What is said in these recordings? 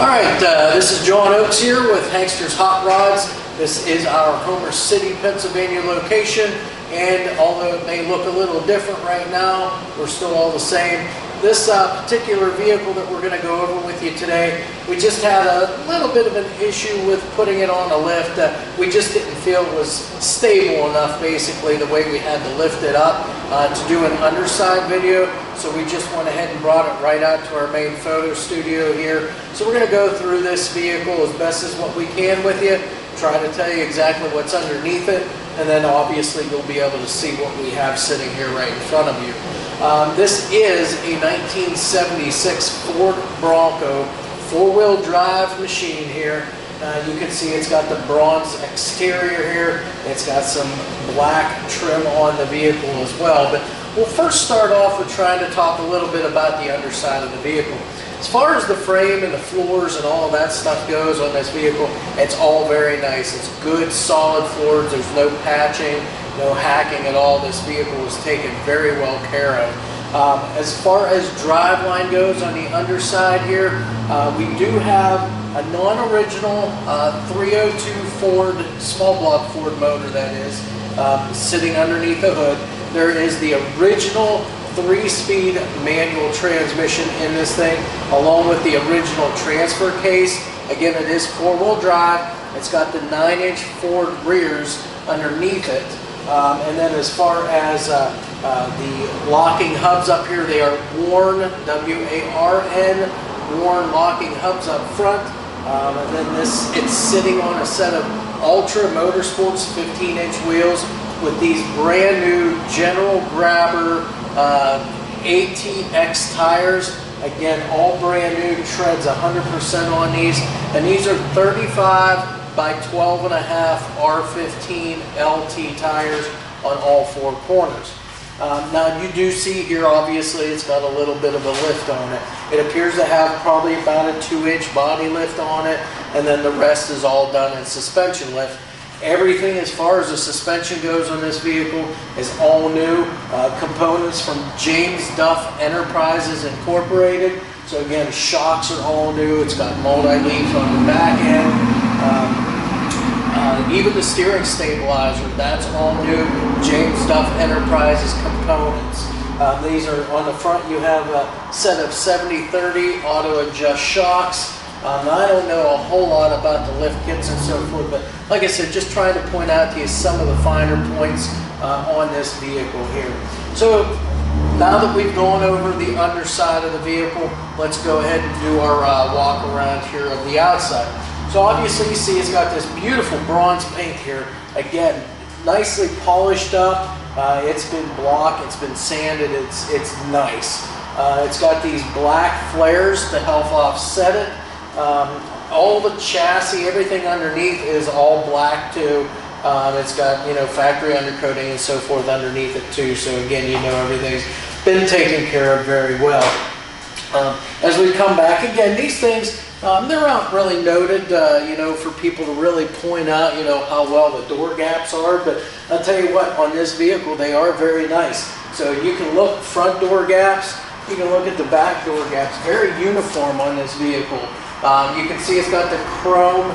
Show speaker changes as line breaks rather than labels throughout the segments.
Alright, this is John Oakes here with HANKSTERS Hot Rods. This is our Homer City, Pennsylvania location, and although it may look a little different right now, we're still all the same. This particular vehicle that we're going to go over with you today, we just had a little bit of an issue with putting it on a lift. We just didn't feel it was stable enough, basically, the way we had to lift it up to do an underside video. So we just went ahead and brought it right out to our main photo studio here. So we're going to go through this vehicle as best as what we can with you, try to tell you exactly what's underneath it, and then obviously you'll be able to see what we have sitting here right in front of you. This is a 1976 Ford Bronco 4-wheel drive machine here. You can see it's got the bronze exterior here. It's got some black trim on the vehicle as well. But we'll first start off with trying to talk a little bit about the underside of the vehicle. As far as the frame and the floors and all of that stuff goes on this vehicle, it's all very nice. It's good, solid floors. There's no patching, no hacking at all. This vehicle was taken very well care of. As far as driveline goes on the underside here, we do have a non-original 302 Ford, small block Ford motor that is, sitting underneath the hood. There is the original 3-speed manual transmission in this thing, along with the original transfer case. Again, it is 4-wheel drive. It's got the 9-inch Ford rears underneath it. And then as far as the locking hubs up here, they are worn, W-A-R-N, worn locking hubs up front. And then it's sitting on a set of Ultra Motorsports 15-inch wheels with these brand new General Grabber ATX tires. Again, all brand new, treads 100% on these. And these are 35 by 12.5 R15 LT tires on all four corners. Now you do see here, obviously, it's got a little bit of a lift on it. It appears to have probably about a 2-inch body lift on it, and then the rest is all done in suspension lift. Everything as far as the suspension goes on this vehicle is all new. Components from James Duff Enterprises Incorporated. So again, shocks are all new. It's got multi-leaf on the back end. Even the steering stabilizer, that's all new. James Duff Enterprises components. These are on the front. You have a set of 70/30 auto adjust shocks. Now, I don't know a whole lot about the lift kits and so forth, but like I said, just trying to point out to you some of the finer points on this vehicle here. So now that we've gone over the underside of the vehicle, let's go ahead and do our walk around here of the outside. So obviously you see it's got this beautiful bronze paint here. Again, nicely polished up. It's been blocked, it's been sanded, it's nice. It's got these black flares to help offset it. All the chassis, everything underneath is all black too. It's got, you know, factory undercoating and so forth underneath it too. So again, you know, everything's been taken care of very well. As we come back, again, these things, they're not really noted, you know, for people to really point out, you know, how well the door gaps are. But I'll tell you what, on this vehicle, they are very nice. So you can look front door gaps, you can look at the back door gaps, very uniform on this vehicle. You can see it's got the chrome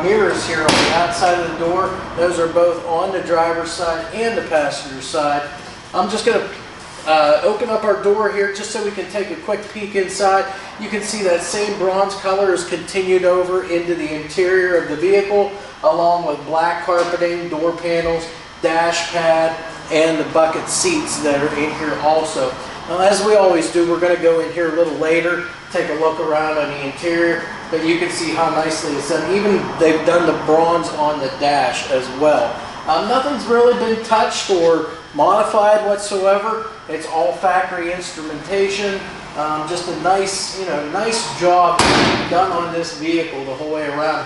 mirrors here on the outside of the door. Those are both on the driver's side and the passenger side. I'm just going to open up our door here just so we can take a quick peek inside. You can see that same bronze color is continued over into the interior of the vehicle, along with black carpeting, door panels, dash pad, and the bucket seats that are in here also. Now, as we always do, we're going to go in here a little later, take a look around on the interior, but you can see how nicely it's done. Even they've done the bronze on the dash as well. Nothing's really been touched or modified whatsoever. It's all factory instrumentation. Just a nice, you know, nice job done on this vehicle the whole way around.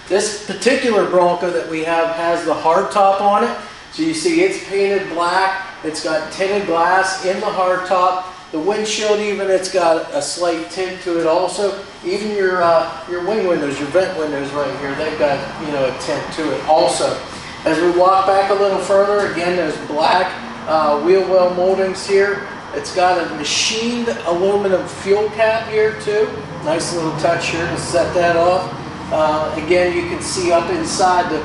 This particular Bronco that we have has the hardtop on it. So you see it's painted black. It's got tinted glass in the hardtop. The windshield, even, it's got a slight tint to it also. Even your wing windows, your vent windows right here, they've got, you know, a tint to it also. As we walk back a little further, again, there's black wheel well moldings here. It's got a machined aluminum fuel cap here too. Nice little touch here to set that off. Again, you can see up inside the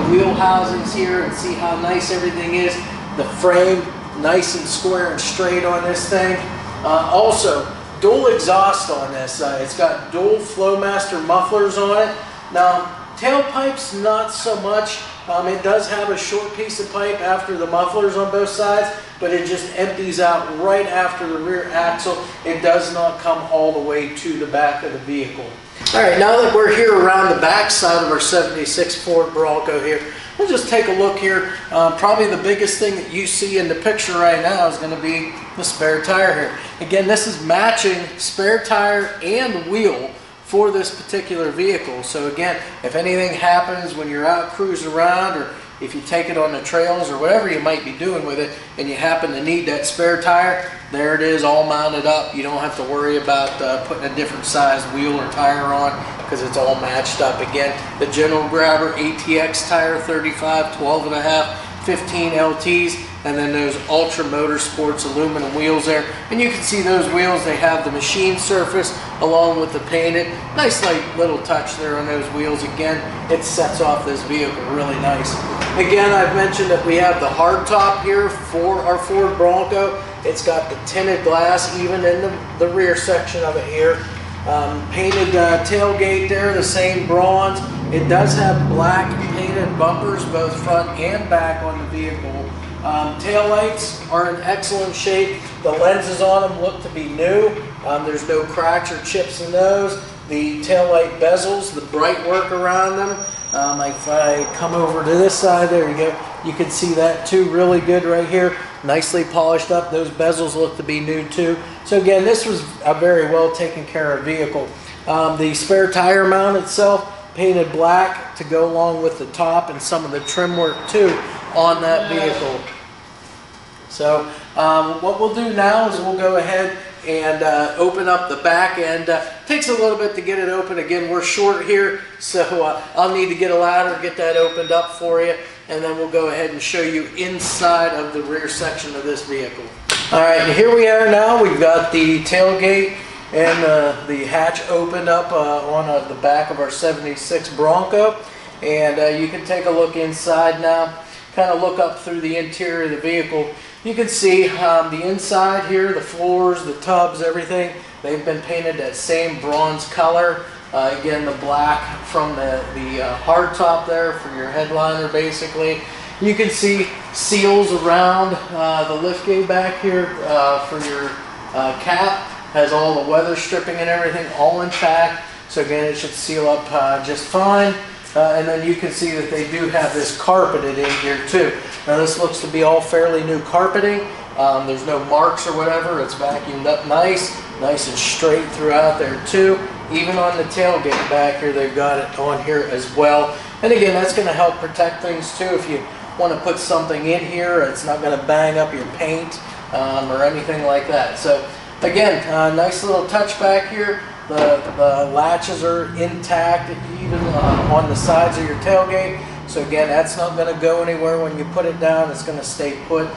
wheel housings here and see how nice everything is. The frame, nice and square and straight on this thing. Also, dual exhaust on this. It's got dual Flowmaster mufflers on it. Now, tailpipes, not so much. It does have a short piece of pipe after the mufflers on both sides, but it just empties out right after the rear axle. It does not come all the way to the back of the vehicle. All right, now that we're here around the back side of our 76 Ford Bronco here, we'll just take a look here. Probably the biggest thing that you see in the picture right now is going to be the spare tire here. Again, this is matching spare tire and wheel for this particular vehicle. So again, if anything happens when you're out cruising around, or if you take it on the trails or whatever you might be doing with it and you happen to need that spare tire, there it is, all mounted up. You don't have to worry about putting a different size wheel or tire on, because it's all matched up. Again, the General Grabber ATX tire, 35, 12.5, 15 LTs, and then those Ultra Motorsports aluminum wheels there. And you can see those wheels, they have the machine surface along with the painted. Nice like little touch there on those wheels. Again, it sets off this vehicle really nice. Again, I've mentioned that we have the hard top here for our Ford Bronco. It's got the tinted glass even in the rear section of it here. Painted tailgate there, the same bronze. It does have black painted bumpers, both front and back on the vehicle. Tail lights are in excellent shape. The lenses on them look to be new. There's no cracks or chips in those. The tail light bezels, the bright work around them. If I come over to this side, there you go. You can see that too, really good right here. Nicely polished up. Those bezels look to be new too. So again, this was a very well taken care of vehicle. The spare tire mount itself, painted black to go along with the top and some of the trim work too on that vehicle. So what we'll do now is we'll go ahead and open up the back end. Takes a little bit to get it open. Again, we're short here, so I'll need to get a ladder, get that opened up for you, and then we'll go ahead and show you inside of the rear section of this vehicle. All right, and here we are now. We've got the tailgate and the hatch opened up on the back of our 76 Bronco, and you can take a look inside now, kind of look up through the interior of the vehicle. You can see the inside here, the floors, the tubs, everything, they've been painted that same bronze color. Again, the black from the hard top there for your headliner basically. You can see seals around the liftgate back here for your cap. Has all the weather stripping and everything all intact. So again, it should seal up just fine. And then you can see that they do have this carpeted in here too. Now this looks to be all fairly new carpeting. There's no marks or whatever. It's vacuumed up nice and straight throughout there too. Even on the tailgate back here, they've got it on here as well. And again, that's going to help protect things too. If you want to put something in here, it's not going to bang up your paint or anything like that. So again, nice little touch back here. The latches are intact, even on the sides of your tailgate. So again, that's not going to go anywhere when you put it down. It's going to stay put.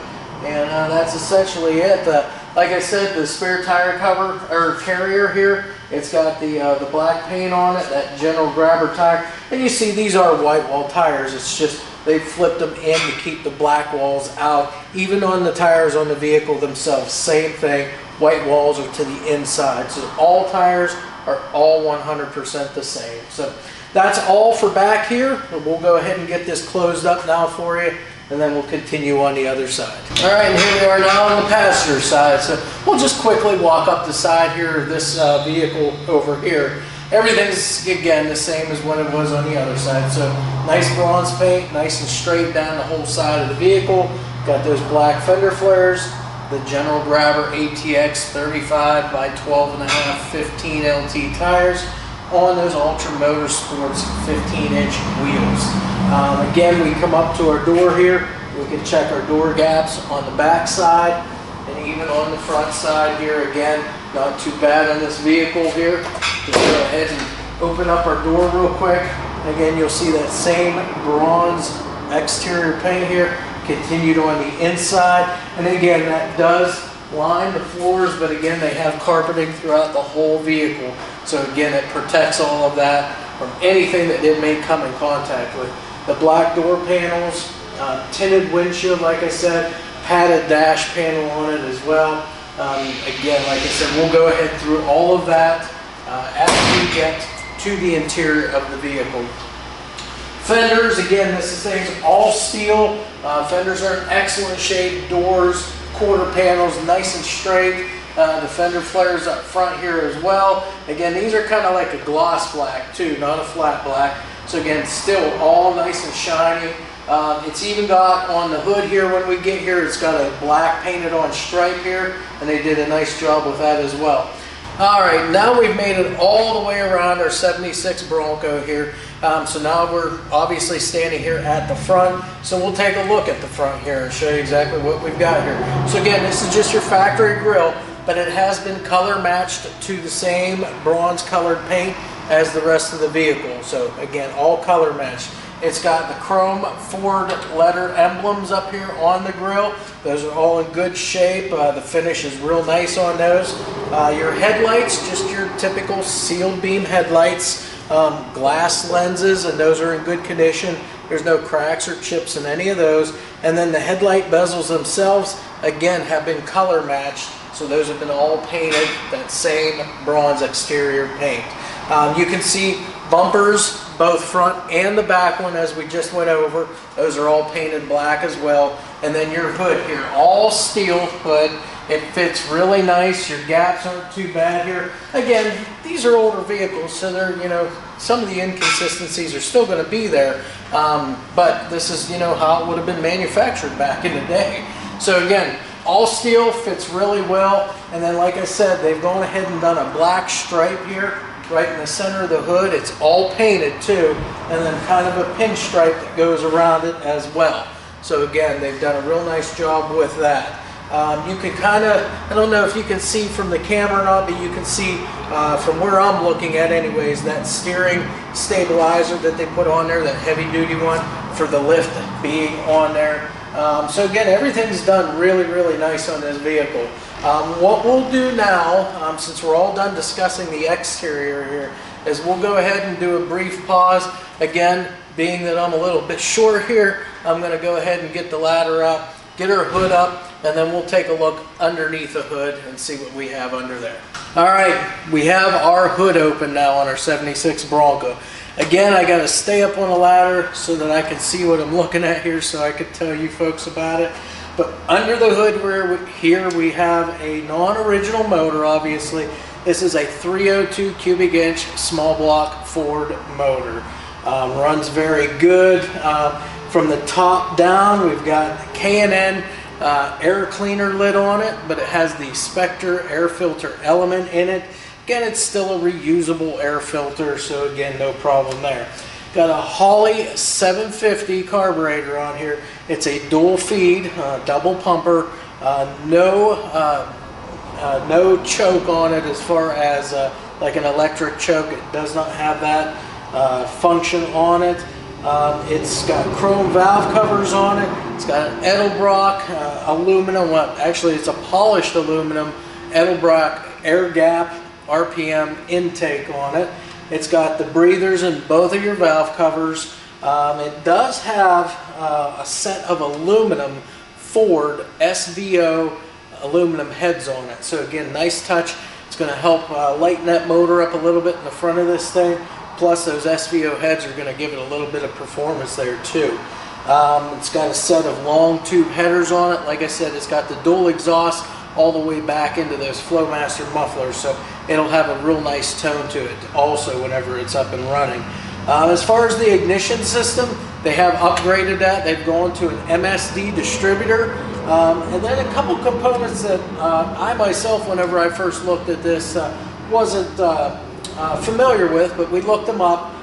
And that's essentially it. Like I said, the spare tire cover or carrier here, it's got the black paint on it, that General Grabber tire. And you see these are white wall tires. It's just they flipped them in to keep the black walls out. Even on the tires on the vehicle themselves, same thing. White walls are to the inside. So all tires are all 100% the same. So that's all for back here. We'll go ahead and get this closed up now for you, and then we'll continue on the other side. All right, and here we are now on the passenger side. So we'll just quickly walk up the side here of this vehicle over here. Everything's, again, the same as what it was on the other side. So nice bronze paint, nice and straight down the whole side of the vehicle. Got those black fender flares. The General Grabber ATX 35 by 12.5 15 LT tires on those Ultra Motorsports 15-inch wheels. Again, we come up to our door here. We can check our door gaps on the back side and even on the front side here. Again, not too bad on this vehicle here. Just go ahead and open up our door real quick. Again, you'll see that same bronze exterior paint here. Continued on the inside, and again, that does line the floors, but again, they have carpeting throughout the whole vehicle. So again, it protects all of that from anything that it may come in contact with. The black door panels, tinted windshield, like I said, padded dash panel on it as well. Again, like I said, we'll go ahead through all of that as we get to the interior of the vehicle. Fenders, again, this thing's all steel. Fenders are in excellent shape. Doors, quarter panels, nice and straight. The fender flares up front here as well. Again, these are kind of like a gloss black too, not a flat black. So again, still all nice and shiny. It's even got on the hood here when we get here, it's got a black painted on stripe here, and they did a nice job with that as well. All right, now we've made it all the way around our 76 Bronco here. So now we're obviously standing here at the front. So we'll take a look at the front here and show you exactly what we've got here. So again, this is just your factory grille, but it has been color matched to the same bronze colored paint as the rest of the vehicle. So again, all color matched. It's got the chrome Ford letter emblems up here on the grille. Those are all in good shape. The finish is real nice on those. Your headlights, just your typical sealed beam headlights. Glass lenses, and those are in good condition. There's no cracks or chips in any of those. And then the headlight bezels themselves, again, have been color matched. So those have been all painted that same bronze exterior paint. You can see bumpers, both front and the back one, as we just went over. Those are all painted black as well. And then your hood here, all steel hood. It fits really nice. Your gaps aren't too bad here. Again, these are older vehicles, so they're, you know, some of the inconsistencies are still going to be there. But this is, you know, how it would have been manufactured back in the day. So again, all steel, fits really well. And then, like I said, they've gone ahead and done a black stripe here right in the center of the hood. It's all painted too, and then kind of a pinstripe that goes around it as well. So again, they've done a real nice job with that. You can kind of, I don't know if you can see from the camera or not, but you can see from where I'm looking at anyways, that steering stabilizer that they put on there, that heavy duty one for the lift being on there. So again, everything's done really, really nice on this vehicle. What we'll do now, since we're all done discussing the exterior here, is we'll go ahead and do a brief pause. Again, being that I'm a little bit short here, I'm going to go ahead and get the ladder up, get our hood up, and then we'll take a look underneath the hood and see what we have under there. All right, we have our hood open now on our 76 Bronco. Again, I got to stay up on the ladder so that I can see what I'm looking at here, so I could tell you folks about it. But under the hood here we have a non-original motor, obviously. This is a 302 cubic inch small block Ford motor. Runs very good. From the top down, we've got K&N air cleaner lid on it, but it has the Spectre air filter element in it. Again, it's still a reusable air filter, so again, no problem there. Got a Holley 750 carburetor on here. It's a dual feed, double pumper, no choke on it as far as like an electric choke. It does not have that function on it. It's got chrome valve covers on it. It's got an Edelbrock aluminum, well, actually it's a polished aluminum Edelbrock air gap RPM intake on it. It's got the breathers in both of your valve covers. It does have a set of aluminum Ford SVO aluminum heads on it. So again, nice touch. It's going to help lighten that motor up a little bit in the front of this thing. Plus those SVO heads are going to give it a little bit of performance there too. It's got a set of long tube headers on it. Like I said, it's got the dual exhaust all the way back into those Flowmaster mufflers, so it'll have a real nice tone to it also whenever it's up and running. As far as the ignition system, they have upgraded that. They've gone to an MSD distributor, and then a couple components that I myself, whenever I first looked at this, wasn't familiar with, but we looked them up.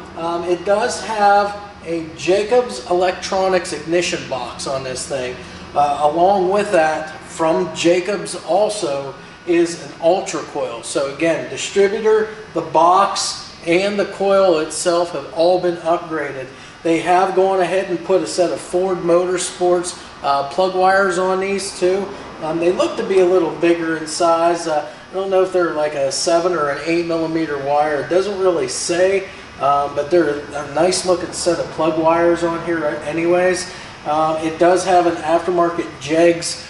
It does have a Jacobs Electronics ignition box on this thing. Along with that, from Jacobs also is an ultra coil. So again, distributor, the box, and the coil itself have all been upgraded. They have gone ahead and put a set of Ford Motorsports plug wires on these too. They look to be a little bigger in size. I don't know if they're like a 7 or an 8 millimeter wire. It doesn't really say, but they're a nice looking set of plug wires on here anyways. It does have an aftermarket JEGS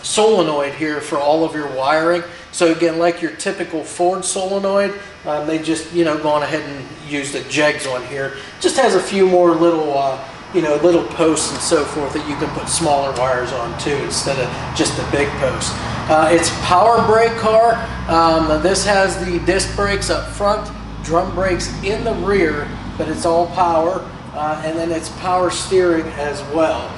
solenoid here for all of your wiring. So again, like your typical Ford solenoid, they just, gone ahead and used a JEGS on here. Just has a few more little, little posts and so forth that you can put smaller wires on too, instead of just a big post. It's power brake car. This has the disc brakes up front, drum brakes in the rear, but it's all power, and then it's power steering as well.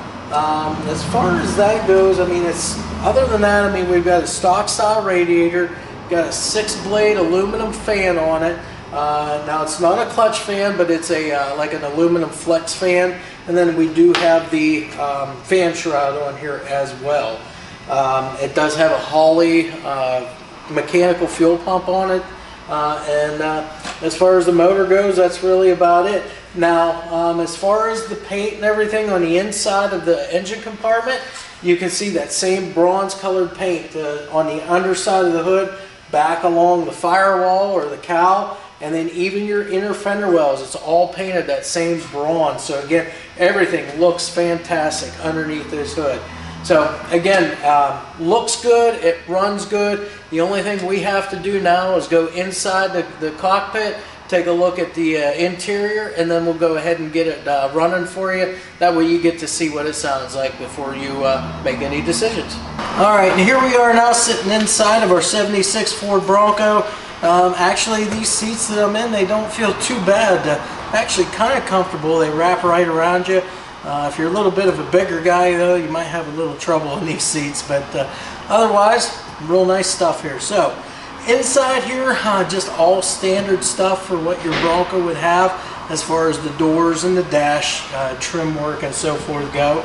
As far as that goes, other than that, we've got a stock style radiator, got a 6-blade aluminum fan on it. Now it's not a clutch fan, but it's a like an aluminum flex fan, and then we do have the fan shroud on here as well. It does have a Holley mechanical fuel pump on it, and as far as the motor goes, that's really about it. Now, as far as the paint and everything on the inside of the engine compartment, you can see that same bronze colored paint on the underside of the hood, back along the firewall or the cowl, and then even your inner fender wells, it's all painted that same bronze. So again, everything looks fantastic underneath this hood. So again, looks good, it runs good. The only thing we have to do now is go inside the cockpit, take a look at the interior, and then we'll go ahead and get it running for you. That way you get to see what it sounds like before you make any decisions. Alright, and here we are now sitting inside of our 76 Ford Bronco. Actually, these seats that I'm in, they don't feel too bad. Actually kind of comfortable. They wrap right around you. If you're a little bit of a bigger guy though, you might have a little trouble in these seats, but otherwise, real nice stuff here. So, inside here, just all standard stuff for what your Bronco would have as far as the doors and the dash trim work and so forth go.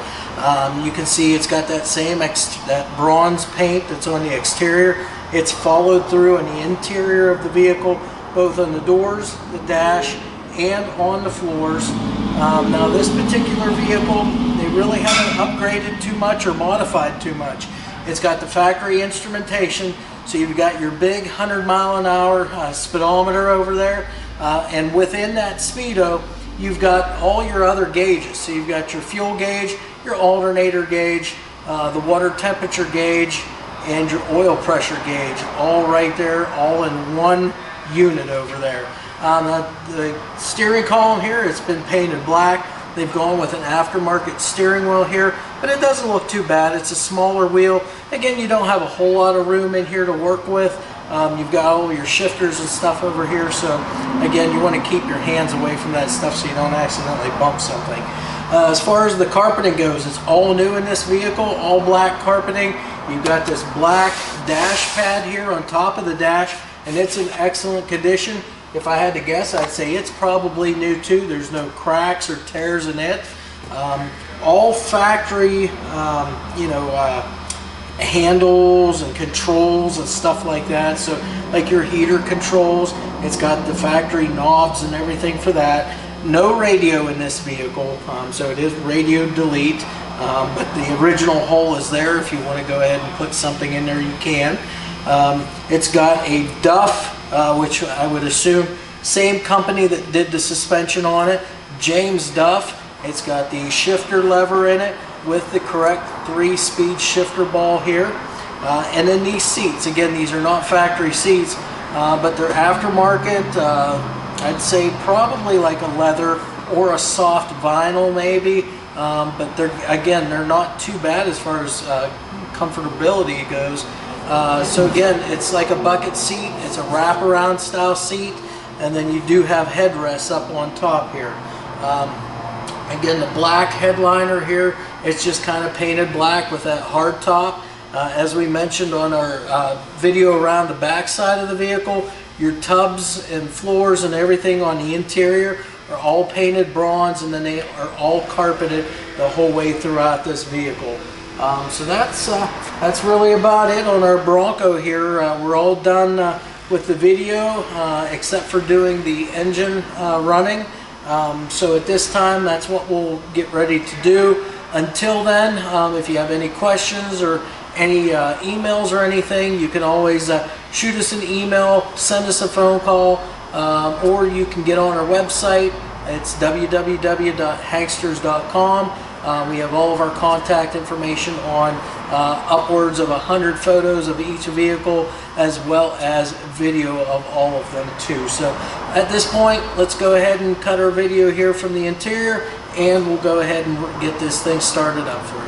You can see it's got that same that bronze paint that's on the exterior. It's followed through on the interior of the vehicle, both on the doors, the dash, and on the floors. Now this particular vehicle, they really haven't upgraded too much or modified too much. It's got the factory instrumentation, so you've got your big 100-mile-an-hour speedometer over there, and within that speedo, you've got all your other gauges. So you've got your fuel gauge, your alternator gauge, the water temperature gauge, and your oil pressure gauge, all right there, all in one unit over there. The steering column here, it's been painted black. They've gone with an aftermarket steering wheel here, but it doesn't look too bad. It's a smaller wheel. Again, you don't have a whole lot of room in here to work with. You've got all your shifters and stuff over here, so again, you want to keep your hands away from that stuff so you don't accidentally bump something. As far as the carpeting goes, it's all new in this vehicle, all black carpeting. You've got this black dash pad here on top of the dash, and it's in excellent condition. If I had to guess, I'd say it's probably new too. There's no cracks or tears in it. All factory, handles and controls and stuff like that. So like your heater controls, it's got the factory knobs and everything for that. No radio in this vehicle, so it is radio delete, but the original hole is there. If you want to go ahead and put something in there, you can. It's got a Duff, which I would assume same company that did the suspension on it, James Duff. It's got the shifter lever in it with the correct 3-speed shifter ball here. And then these seats, again, these are not factory seats, but they're aftermarket. I'd say probably like a leather or a soft vinyl maybe, but they're not too bad as far as comfortability goes. So again, it's like a bucket seat. It's a wraparound style seat, and then you do have headrests up on top here. Again, the black headliner here, it's just kind of painted black with that hard top. As we mentioned on our video around the back side of the vehicle, your tubs and floors and everything on the interior are all painted bronze, and then they are all carpeted the whole way throughout this vehicle. So that's really about it on our Bronco here. We're all done with the video except for doing the engine running. So at this time, that's what we'll get ready to do. until then, if you have any questions or any emails or anything, you can always shoot us an email, send us a phone call, or you can get on our website. It's www.hanksters.com. We have all of our contact information on upwards of 100 photos of each vehicle, as well as video of all of them too. So at this point, let's go ahead and cut our video here from the interior, and we'll go ahead and get this thing started up for you.